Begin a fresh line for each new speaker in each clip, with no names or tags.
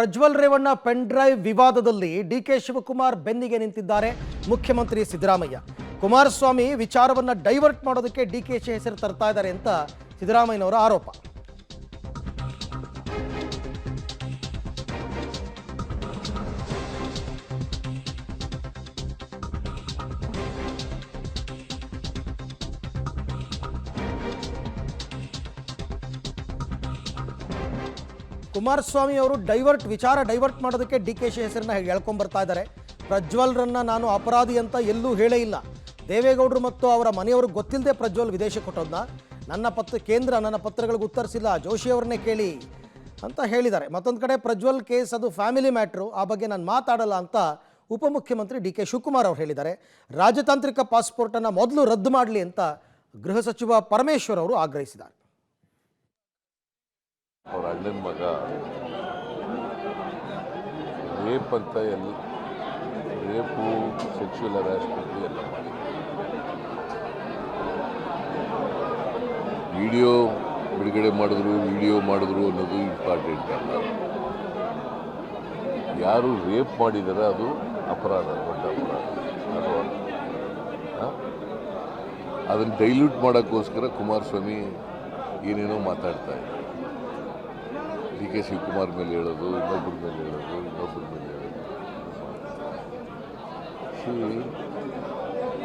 Prajwal Revanna pen drive ವಿವಾದದಲ್ಲಿ DK Shivakumar ಬೆನ್ನಿಗೆ ನಿಂತಿದ್ದಾರೆ ಮುಖ್ಯಮಂತ್ರಿ ಸಿದ್ದರಾಮಯ್ಯ. ಕುಮಾರಸ್ವಾಮಿ ವಿಚಾರವನ್ನು ಡೈವರ್ಟ್ ಮಾಡೋದಕ್ಕೆ ಡಿಕೆಶಿ ಹೆಸರು ತರ್ತಾ ಇದ್ದಾರೆ ಅಂತ ಸಿದ್ದರಾಮಯ್ಯನವರ ಆರೋಪ. ಕುಮಾರಸ್ವಾಮಿ ಅವರು ವಿಚಾರ ಡೈವರ್ಟ್ ಮಾಡೋದಕ್ಕೆ ಡಿಕೆಶಿ ಹೆಸರನ್ನ ಹೇಳ್ಕೊಂಡ್ಬರ್ತಾ ಇದ್ದಾರೆ. ಪ್ರಜ್ವಲ್ರನ್ನ ನಾನು ಅಪರಾಧಿ ಅಂತ ಎಲ್ಲೂ ಹೇಳೇ ಇಲ್ಲ. ದೇವೇಗೌಡರು ಮತ್ತು ಅವರ ಮನೆಯವ್ರಿಗೆ ಗೊತ್ತಿಲ್ಲದೆ ಪ್ರಜ್ವಲ್ ವಿದೇಶಕ್ಕೆ ಕೊಟ್ಟೋದ್ನ ಕೇಂದ್ರ ನನ್ನ ಪತ್ರಗಳಿಗೆ ಉತ್ತರಿಸಿಲ್ಲ, ಜೋಶಿ ಅವ್ರನ್ನೇ ಕೇಳಿ ಅಂತ ಹೇಳಿದ್ದಾರೆ. ಮತ್ತೊಂದು ಕಡೆ ಪ್ರಜ್ವಲ್ ಕೇಸ್ ಅದು ಫ್ಯಾಮಿಲಿ ಮ್ಯಾಟ್ರು, ಆ ಬಗ್ಗೆ ನಾನು ಮಾತಾಡಲ್ಲ ಅಂತ ಉಪಮುಖ್ಯಮಂತ್ರಿ ಡಿ ಕೆ ಶಿವಕುಮಾರ್ ಅವರು ಹೇಳಿದ್ದಾರೆ. ರಾಜತಾಂತ್ರಿಕ ಪಾಸ್ಪೋರ್ಟನ್ನು ಮೊದಲು ರದ್ದು ಮಾಡಲಿ ಅಂತ ಗೃಹ ಸಚಿವ ಪರಮೇಶ್ವರ್ ಅವರು ಆಗ್ರಹಿಸಿದ್ದಾರೆ.
ಅವ್ರ ಅಣ್ಣನ ಮಗ ರೇಪ್ ಅಂತ ರೇಪು ಸೆಕ್ಸುವಲ್ ಹರಾಸ್ಮೆಂಟ್ ಎಲ್ಲ ಮಾಡಿ ವಿಡಿಯೋ ಬಿಡುಗಡೆ ಮಾಡಿದ್ರು ಅನ್ನೋದು ಇಂಪಾರ್ಟೆಂಟ್ ಅಲ್ಲ. ಯಾರು ರೇಪ್ ಮಾಡಿದಾರೆ ಅದು ಅಪರಾಧ, ದೊಡ್ಡ ಅಪರಾಧ. ಅದನ್ನು ಡೈಲ್ಯೂಟ್ ಮಾಡೋಕ್ಕೋಸ್ಕರ ಕುಮಾರಸ್ವಾಮಿ ಏನೇನೋ ಮಾತಾಡ್ತಾ ಇದ್ದಾರೆ. ಡಿ ಕೆ ಶಿವಕುಮಾರ್ ಮೇಲೆ ಹೇಳೋದು, ಇನ್ನೊಬ್ಬರ ಮೇಲೆ ಹೇಳೋದು.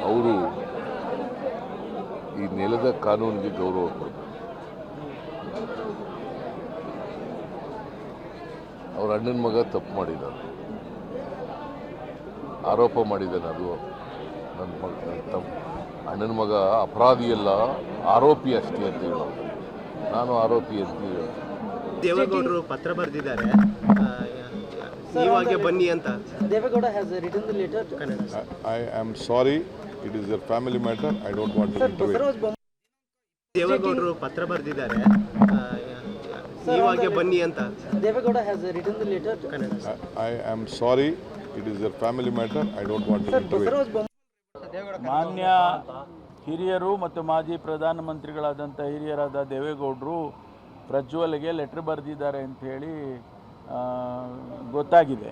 ಅವರು ಈ ನೆಲದ ಕಾನೂನಿಗೆ ಗೌರವ ಕೊಡಬೇಕು. ಅವ್ರ ಅಣ್ಣನ ಮಗ ತಪ್ಪು ಮಾಡಿದ್ದಾನೆ, ಆರೋಪ ಮಾಡಿದ್ದಾನೆ. ಅದು ನನ್ನ ಅಣ್ಣನ ಮಗ ಅಪರಾಧಿಯಲ್ಲ, ಆರೋಪಿ ಅಷ್ಟೇ ಅಂತ ಹೇಳೋದು. ನಾನು ಆರೋಪಿ ಅಂತ ಹೇಳೋದು.
ದೇವೇಗೌಡರು ಪತ್ರ ಬರೆದಿದ್ದಾರೆ, ನೀವಾಗೆ ಬನ್ನಿ ಅಂತ. Deve Gowda has written the letter to Kannada.
I am sorry, it is a family matter. I don't want to intervene.
ದೇವೇಗೌಡರು ಪತ್ರ ಬರೆದಿದ್ದಾರೆ, ನೀವಾಗೆ ಬನ್ನಿ ಅಂತ. Deve Gowda has written the letter to Kannada.
I am sorry, it is a family matter. I don't want to intervene.
ಮಾನ್ಯ ಹಿರಿಯರು ಮತ್ತು ಮಾಜಿ ಪ್ರಧಾನಮಂತ್ರಿಗಳಾದಂಥ ಹಿರಿಯರಾದ ದೇವೇಗೌಡರು ಪ್ರಜ್ವಲ್ಗೆ ಲೆಟ್ರ್ ಬರೆದಿದ್ದಾರೆ ಅಂಥೇಳಿ ಗೊತ್ತಾಗಿದೆ.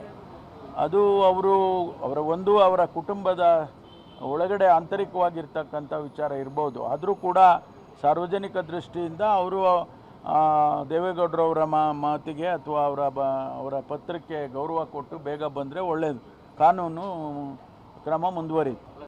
ಅದು ಅವರ ಕುಟುಂಬದ ಒಳಗಡೆ ಆಂತರಿಕವಾಗಿರ್ತಕ್ಕಂಥ ವಿಚಾರ ಇರ್ಬೋದು. ಆದರೂ ಕೂಡ ಸಾರ್ವಜನಿಕ ದೃಷ್ಟಿಯಿಂದ ಅವರು ದೇವೇಗೌಡರವರ ಮಾತಿಗೆ ಅಥವಾ ಅವರ ಪತ್ರಕ್ಕೆ ಗೌರವ ಕೊಟ್ಟು ಬೇಗ ಬಂದರೆ ಒಳ್ಳೆಯದು. ಕಾನೂನು ಕ್ರಮ ಮುಂದುವರಿಯುತ್ತೆ.